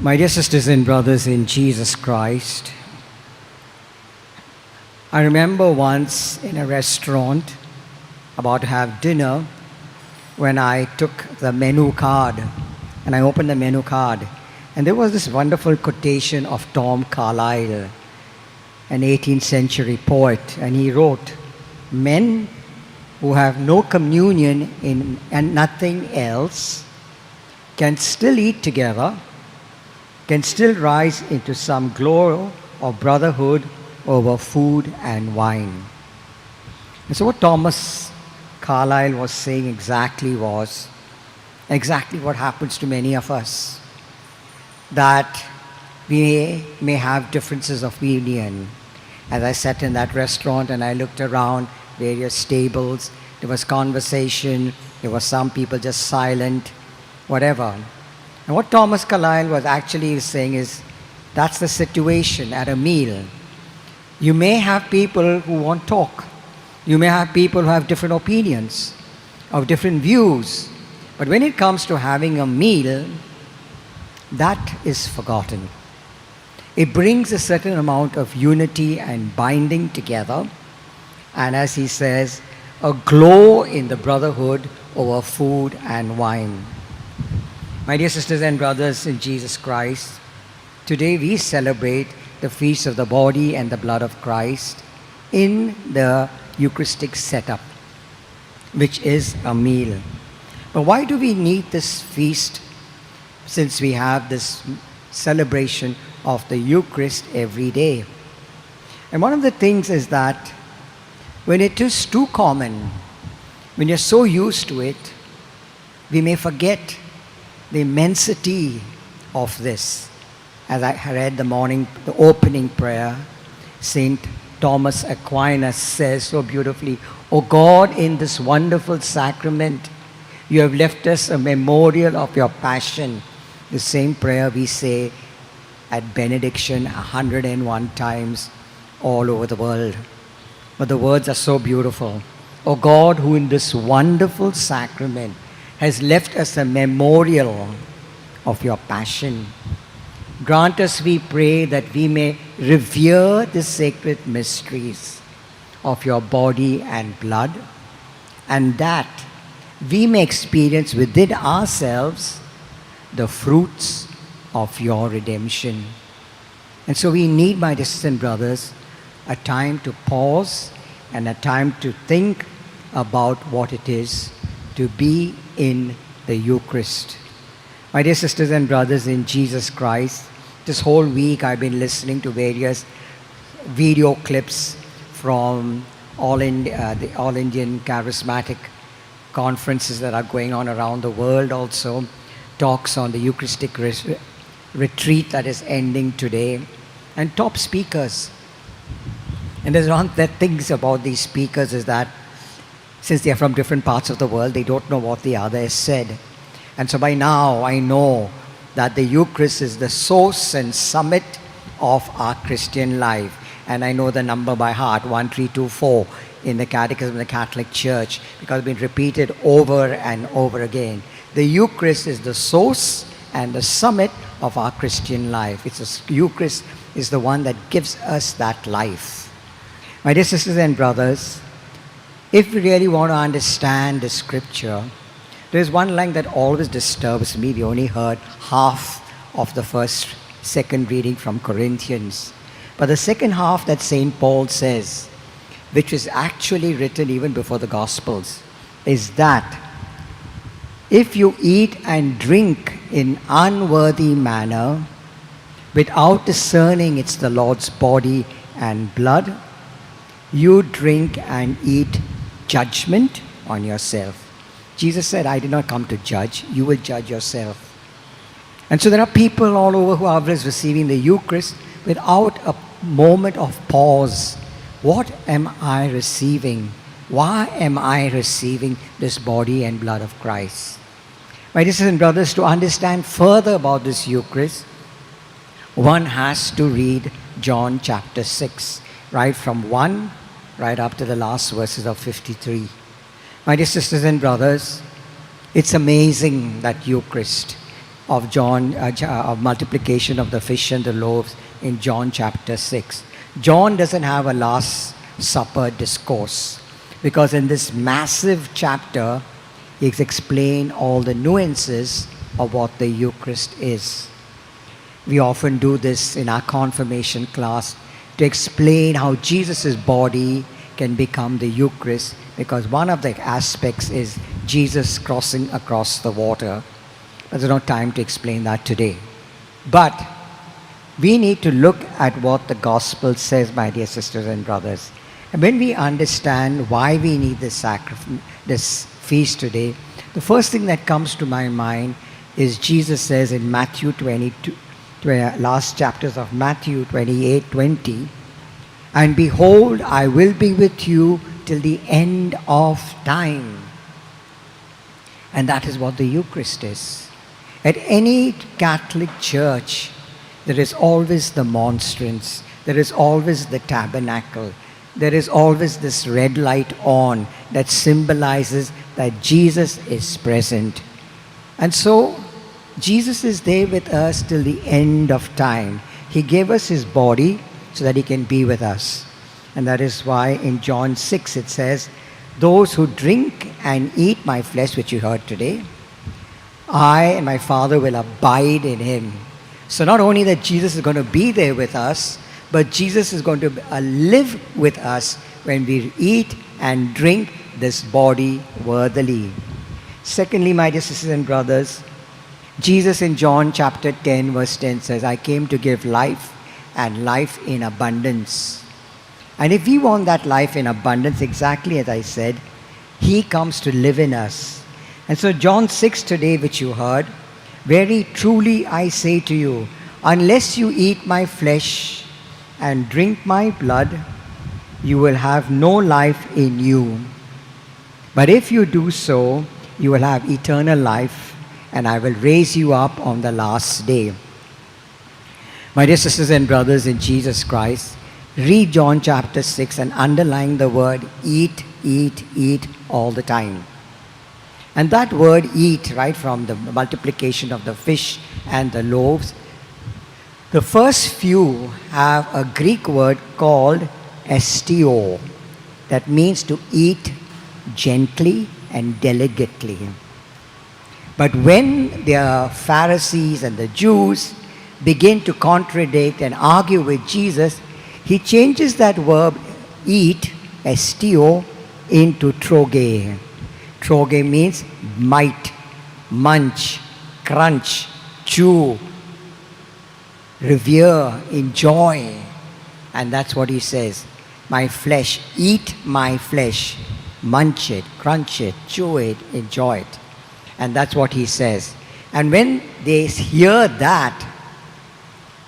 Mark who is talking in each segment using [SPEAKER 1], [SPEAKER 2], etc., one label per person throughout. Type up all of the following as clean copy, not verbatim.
[SPEAKER 1] My dear sisters and brothers in Jesus Christ, I remember once in a restaurant about to have dinner when I took the menu card and I opened the menu card and there was this wonderful quotation of Tom Carlyle, an 18th century poet, and he wrote, "Men who have no communion in and nothing else can still eat together, can still rise into some glow of brotherhood over food and wine." And so what Thomas Carlyle was saying exactly was exactly what happens to many of us, that we may have differences of opinion. As I sat in that restaurant and I looked around various tables, there was conversation, there were some people just silent, whatever. And what Thomas Carlyle was actually saying is, that's the situation at a meal. You may have people who won't talk. You may have people who have different opinions, of different views. But when it comes to having a meal, that is forgotten. It brings a certain amount of unity and binding together. And as he says, a glow in the brotherhood over food and wine. My dear sisters and brothers in Jesus Christ, today we celebrate the feast of the body and the blood of Christ in the Eucharistic setup, which is a meal. But why do we need this feast since we have this celebration of the Eucharist every day? And one of the things is that when it is too common, when you're so used to it, we may forget the immensity of this. As I read the opening prayer, Saint Thomas Aquinas says so beautifully, "O God, in this wonderful sacrament, you have left us a memorial of your passion." The same prayer we say at benediction 101 times all over the world. But the words are so beautiful. "O God, who in this wonderful sacrament has left us a memorial of your passion, grant us, we pray, that we may revere the sacred mysteries of your body and blood, and that we may experience within ourselves the fruits of your redemption." And so we need, my distant brothers, a time to pause and a time to think about what it is to be in the Eucharist. My dear sisters and brothers in Jesus Christ, this whole week I've been listening to various video clips from the All Indian Charismatic conferences that are going on around the world, also talks on the Eucharistic retreat that is ending today, and top speakers. And there's one that things about these speakers is that since they are from different parts of the world, they don't know what the other has said. And so by now I know that the Eucharist is the source and summit of our Christian life. And I know the number by heart, 1324, in the Catechism of the Catholic Church, because it's been repeated over and over again. The Eucharist is the source and the summit of our Christian life. Eucharist is the one that gives us that life. My dear sisters and brothers, if we really want to understand the scripture, there is one line that always disturbs me. We only heard half of the second reading from Corinthians. But the second half that St. Paul says, which is actually written even before the Gospels, is that if you eat and drink in unworthy manner, without discerning it's the Lord's body and blood, you drink and eat judgment on yourself. Jesus said, "I did not come to judge, you will judge yourself." And so there are people all over who are receiving the Eucharist without a moment of pause. What am I receiving? Why am I receiving this body and blood of Christ? My sisters and brothers, to understand further about this Eucharist, one has to read John chapter 6, right from 1 right up to the last verses of 53. My dear sisters and brothers, it's amazing that Eucharist. of of multiplication of the fish and the loaves in John chapter 6. John doesn't have a Last Supper discourse, because in this massive chapter, he's explained all the nuances of what the Eucharist is. We often do this in our confirmation class to explain how Jesus' body can become the Eucharist, because one of the aspects is Jesus crossing across the water. There's no time to explain that today. But we need to look at what the Gospel says, my dear sisters and brothers. And when we understand why we need this feast today, the first thing that comes to my mind is Jesus says in Matthew 22, last chapters of Matthew 28:20, "And behold, I will be with you till the end of time." And that is what the Eucharist is. At any Catholic church, there is always the monstrance, there is always the tabernacle, there is always this red light on that symbolizes that Jesus is present. And so, Jesus is there with us till the end of time. He gave us his body so that he can be with us. And that is why in John 6 it says, "Those who drink and eat my flesh," which you heard today, "I and my Father will abide in him." So not only that Jesus is going to be there with us, but Jesus is going to live with us when we eat and drink this body worthily. Secondly, my dear sisters and brothers, Jesus in John chapter 10 verse 10 says, "I came to give life and life in abundance." And if we want that life in abundance, exactly as I said, he comes to live in us. And so John 6 today, which you heard, "Very truly I say to you, unless you eat my flesh and drink my blood, you will have no life in you. But if you do so, you will have eternal life, and I will raise you up on the last day." My dear sisters and brothers in Jesus Christ, read John chapter 6 and underline the word eat, eat, eat all the time. And that word eat, right from the multiplication of the fish and the loaves, the first few have a Greek word called estio, that means to eat gently and delicately. But when the Pharisees and the Jews begin to contradict and argue with Jesus, he changes that verb eat, estio, into troge. Troge means might, munch, crunch, chew, revere, enjoy. And that's what he says. My flesh, eat my flesh, munch it, crunch it, chew it, enjoy it. And that's what he says. And when they hear that,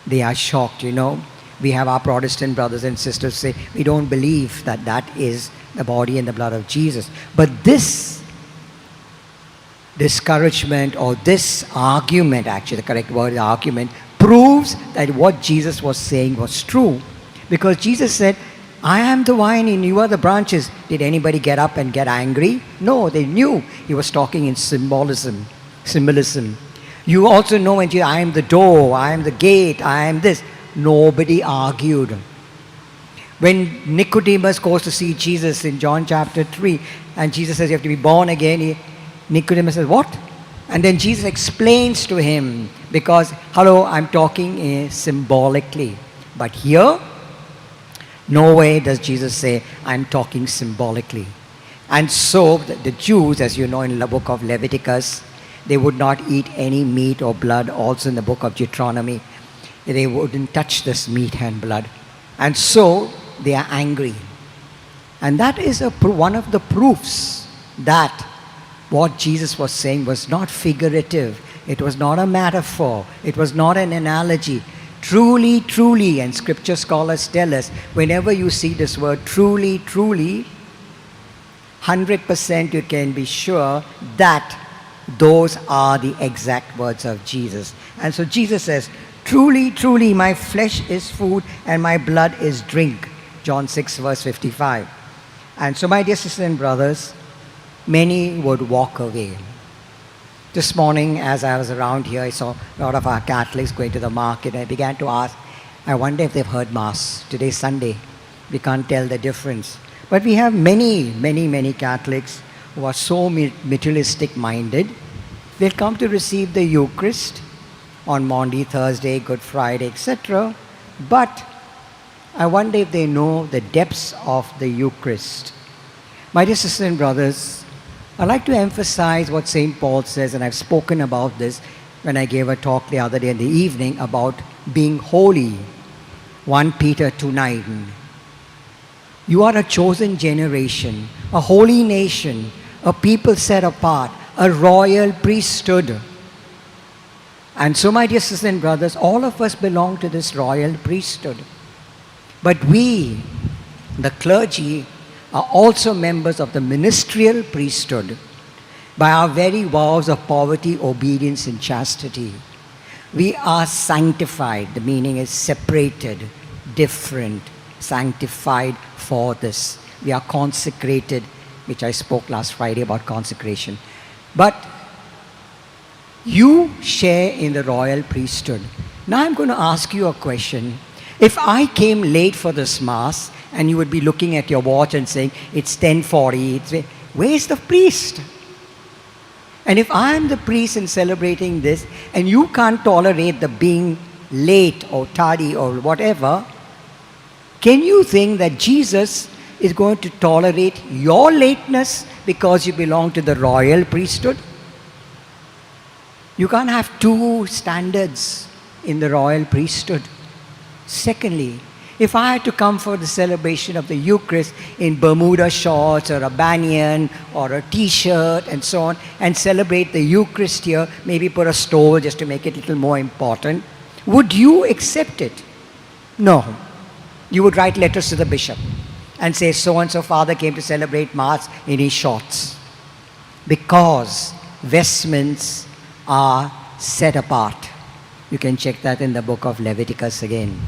[SPEAKER 1] they are shocked, you know. We have our Protestant brothers and sisters say, we don't believe that that is the body and the blood of Jesus. But this discouragement, or this argument, actually the correct word is argument, proves that what Jesus was saying was true. Because Jesus said, I am the vine and you are the branches. Did anybody get up and get angry? No, they knew he was talking in symbolism. You also know when Jesus, I am the door, I am the gate, I am this. Nobody argued. When Nicodemus goes to see Jesus in John chapter 3, and Jesus says you have to be born again, Nicodemus says, what? And then Jesus explains to him, because, hello, I'm talking symbolically. But here, no way does Jesus say, I'm talking symbolically. And so the Jews, as you know in the book of Leviticus, they would not eat any meat or blood. Also in the book of Deuteronomy, they wouldn't touch this meat and blood. And so they are angry. And that is one of the proofs that what Jesus was saying was not figurative. It was not a metaphor. It was not an analogy. Truly, truly, and scripture scholars tell us, whenever you see this word truly, truly, 100% you can be sure that those are the exact words of Jesus. And so Jesus says, truly, truly, my flesh is food and my blood is drink. John 6 verse 55. And so my dear sisters and brothers, many would walk away. This morning, as I was around here, I saw a lot of our Catholics going to the market. I began to ask, I wonder if they've heard Mass. Today's Sunday. We can't tell the difference. But we have many Catholics who are so materialistic minded. They'll come to receive the Eucharist on Maundy, Thursday, Good Friday, etc. But I wonder if they know the depths of the Eucharist. My dear sisters and brothers, I'd like to emphasize what St. Paul says, and I've spoken about this when I gave a talk the other day in the evening about being holy. 1 Peter 2:9. You are a chosen generation, a holy nation, a people set apart, a royal priesthood. And so, my dear sisters and brothers, all of us belong to this royal priesthood. But we, the clergy, are also members of the ministerial priesthood by our very vows of poverty, obedience, and chastity. We are sanctified. The meaning is separated, different, sanctified for this. We are consecrated, which I spoke last Friday about consecration. But you share in the royal priesthood. Now I'm going to ask you a question. If I came late for this Mass, and you would be looking at your watch and saying, it's 10:40, where's the priest? And if I'm the priest in celebrating this, and you can't tolerate the being late or tardy or whatever, can you think that Jesus is going to tolerate your lateness because you belong to the royal priesthood? You can't have two standards in the royal priesthood. Secondly, if I had to come for the celebration of the Eucharist in Bermuda shorts or a banyan or a t-shirt and so on, and celebrate the Eucharist here, maybe put a stole just to make it a little more important, would you accept it? No. You would write letters to the bishop and say, so-and-so father came to celebrate Mass in his shorts. Because vestments are set apart. You can check that in the book of Leviticus again.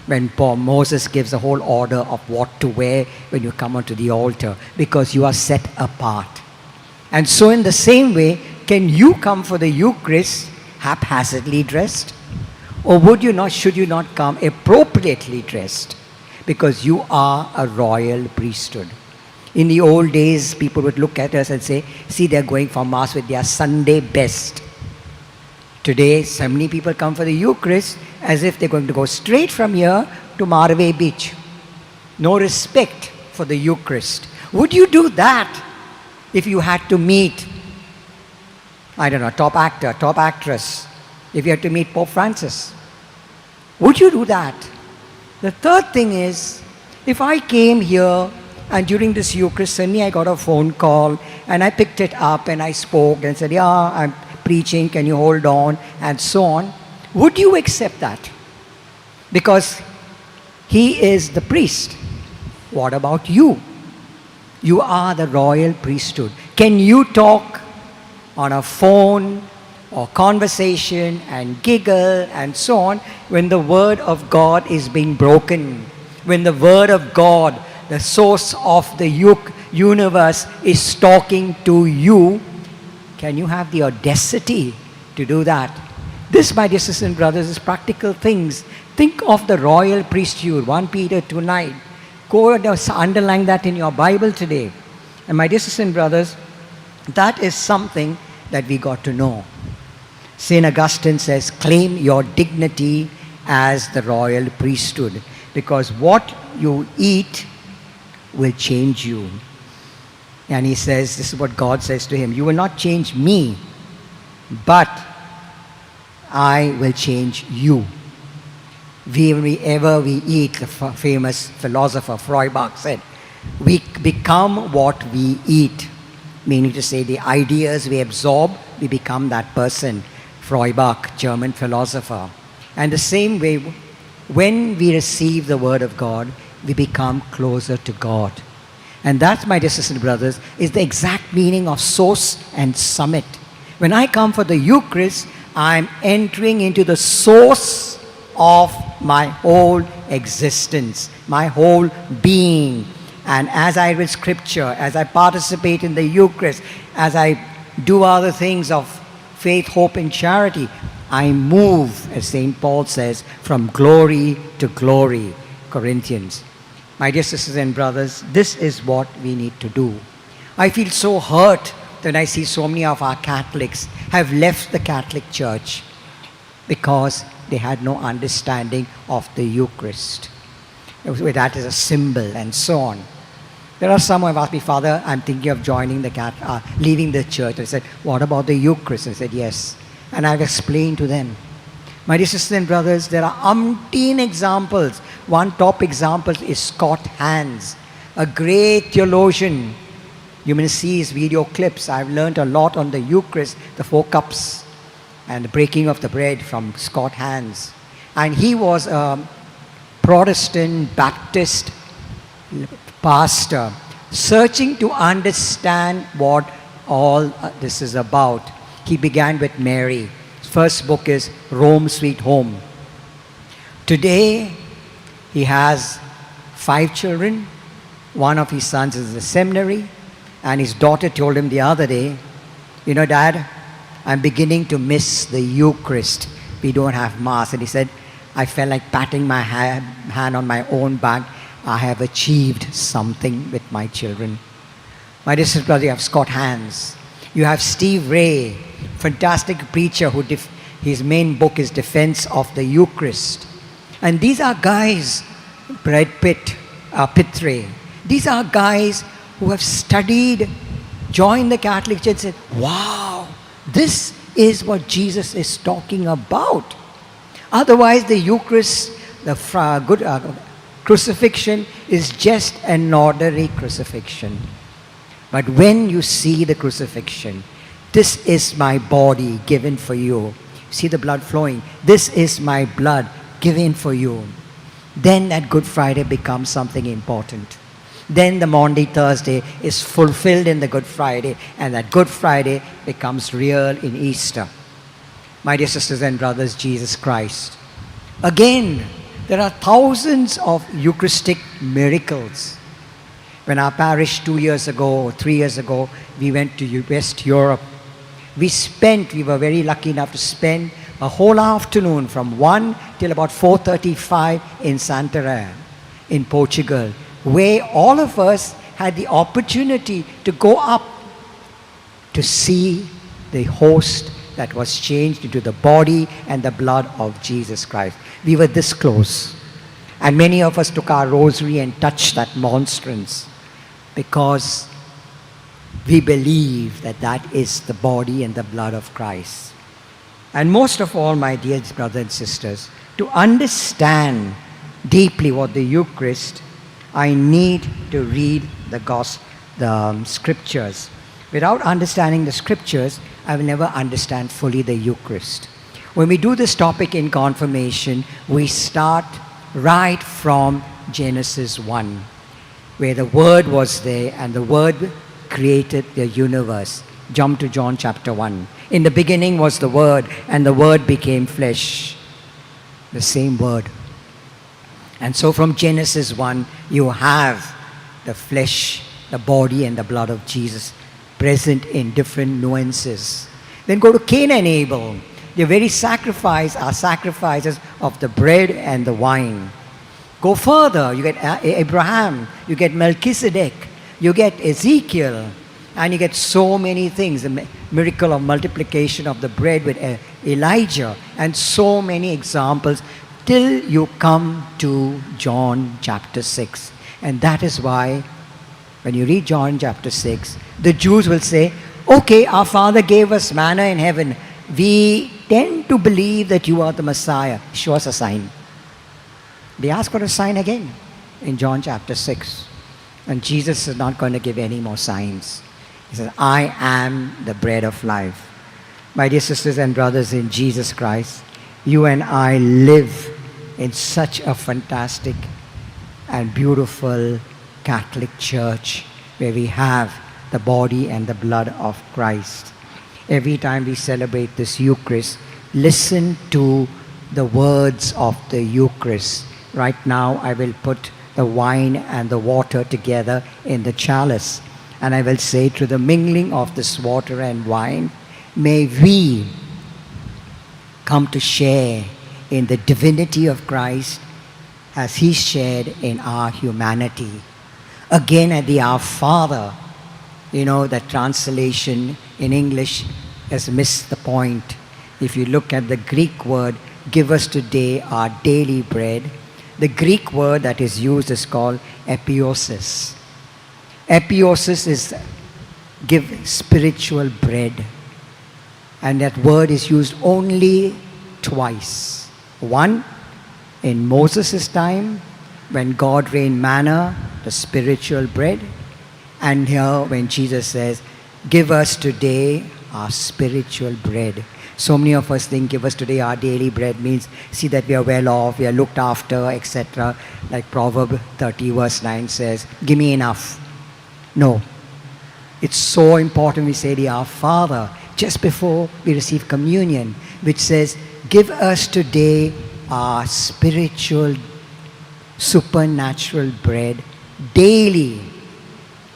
[SPEAKER 1] When Moses gives the whole order of what to wear when you come onto the altar, because you are set apart. And so in the same way, can you come for the Eucharist haphazardly dressed? Or should you not come appropriately dressed? Because you are a royal priesthood. In the old days, people would look at us and say, see, they're going for Mass with their Sunday best. Today, so many people come for the Eucharist as if they're going to go straight from here to Marway Beach. No respect for the Eucharist. Would you do that if you had to meet, I don't know, top actor, top actress, if you had to meet Pope Francis? Would you do that? The third thing is, if I came here and during this Eucharist, suddenly I got a phone call and I picked it up and I spoke and said, yeah, I'm preaching, can you hold on, and so on, would you accept that? Because he is the priest. What about you? You are the royal priesthood. Can you talk on a phone or conversation and giggle and so on when the word of God is being broken? When the word of God, the source of the universe, is talking to you, can you have the audacity to do that? This, my dear sisters and brothers, is practical things. Think of the royal priesthood, 1 Peter 2:9. Go and underline that in your Bible today. And my dear sisters and brothers, that is something that we got to know. St. Augustine says, claim your dignity as the royal priesthood, because what you eat will change you. And he says, this is what God says to him, you will not change me, but I will change you. Whenever we eat, the famous philosopher Feuerbach said, we become what we eat. Meaning to say, the ideas we absorb, we become that person. Feuerbach, German philosopher. And the same way, when we receive the Word of God, we become closer to God. And that, my dear sisters and brothers, is the exact meaning of source and summit. When I come for the Eucharist, I'm entering into the source of my whole existence, my whole being. And as I read Scripture, as I participate in the Eucharist, as I do other things of faith, hope, and charity. I move, as St. Paul says, from glory to glory, Corinthians. My dear sisters and brothers, this is what we need to do. I feel so hurt when I see so many of our Catholics have left the Catholic Church because they had no understanding of the Eucharist. That is a symbol and so on. There are some who have asked me, Father, I'm thinking of leaving the church. I said, what about the Eucharist? I said, yes. And I've explained to them. My dear sisters and brothers, there are umpteen examples. One top example is Scott Hans, a great theologian. You may see his video clips. I've learned a lot on the Eucharist, the 4 cups, and the breaking of the bread from Scott Hans. And he was a Protestant Baptist pastor, searching to understand what all this is about. He began with Mary. His first book is Rome Sweet Home. Today, he has 5 children. One of his sons is in the seminary. And his daughter told him the other day, you know, Dad, I'm beginning to miss the Eucharist. We don't have Mass. And he said, I felt like patting my hand on my own back. I have achieved something with my children. My dear sister brother, you have Scott Hans. You have Steve Ray, fantastic preacher who his main book is Defense of the Eucharist. And these are guys, Brad Pitt, Pitre. These are guys who have studied, joined the Catholic Church and said, wow, this is what Jesus is talking about. Otherwise, the Eucharist, the crucifixion is just an ordinary crucifixion. But when you see the crucifixion, this is my body given for you. See the blood flowing. This is my blood given for you. Then that Good Friday becomes something important. Then the Maundy Thursday is fulfilled in the Good Friday, and that Good Friday becomes real in Easter. My dear sisters and brothers, Jesus Christ. Again, there are thousands of Eucharistic miracles. When our parish 2 years ago or 3 years ago, we went to West Europe. We were very lucky enough to spend a whole afternoon from 1 till about 4:35 in Santarém, in Portugal, where all of us had the opportunity to go up to see the host that was changed into the body and the blood of Jesus Christ. We were this close. And many of us took our rosary and touched that monstrance because we believe that that is the body and the blood of Christ. And most of all, my dear brothers and sisters, to understand deeply what the Eucharist, I need to read the scriptures. Without understanding the scriptures, I will never understand fully the Eucharist. When we do this topic in confirmation, we start right from Genesis 1, where the Word was there and the Word created the universe. Jump to John chapter 1. In the beginning was the Word, and the Word became flesh. The same Word. And so from Genesis 1, you have the flesh, the body, and the blood of Jesus present in different nuances. Then go to Cain and Abel. The very sacrifice are sacrifices of the bread and the wine. Go further, you get Abraham, you get Melchizedek, you get Ezekiel, and you get so many things. The miracle of multiplication of the bread with Elijah, and so many examples, till you come to John chapter 6. And that is why, when you read John chapter 6, the Jews will say, okay, our Father gave us manna in heaven. We tend to believe that you are the Messiah. Show us a sign. They ask for a sign again in John chapter 6. And Jesus is not going to give any more signs. He says, I am the bread of life. My dear sisters and brothers in Jesus Christ, you and I live in such a fantastic and beautiful Catholic Church where we have the body and the blood of Christ. Every time we celebrate this Eucharist, listen to the words of the Eucharist. Right now, I will put the wine and the water together in the chalice. And I will say, through the mingling of this water and wine, may we come to share in the divinity of Christ as He shared in our humanity. Again, at the Our Father, that translation in English has missed the point. If you look at the Greek word, give us today our daily bread, the Greek word that is used is called epiosis. Epiosis is give spiritual bread. And that word is used only twice. One, in Moses' time, when God rained manna, the spiritual bread. And here when Jesus says, give us today our spiritual bread. So many of us think give us today our daily bread means see that we are well off, we are looked after, etc. Like Proverbs 30 verse 9 says, give me enough. No. It's so important we say the Our Father just before we receive communion, which says, give us today our spiritual, supernatural bread daily.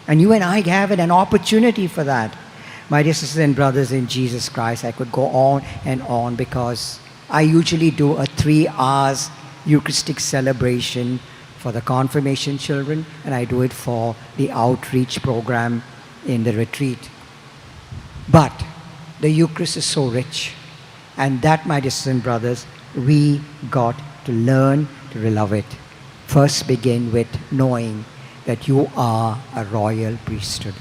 [SPEAKER 1] And you and I have an opportunity for that. My dear sisters and brothers in Jesus Christ, I could go on and on because I usually do a 3 hours Eucharistic celebration for the confirmation children, and I do it for the outreach program in the retreat. But the Eucharist is so rich, and that, my dear sisters and brothers, we got to learn to love it. First begin with knowing that you are a royal priesthood.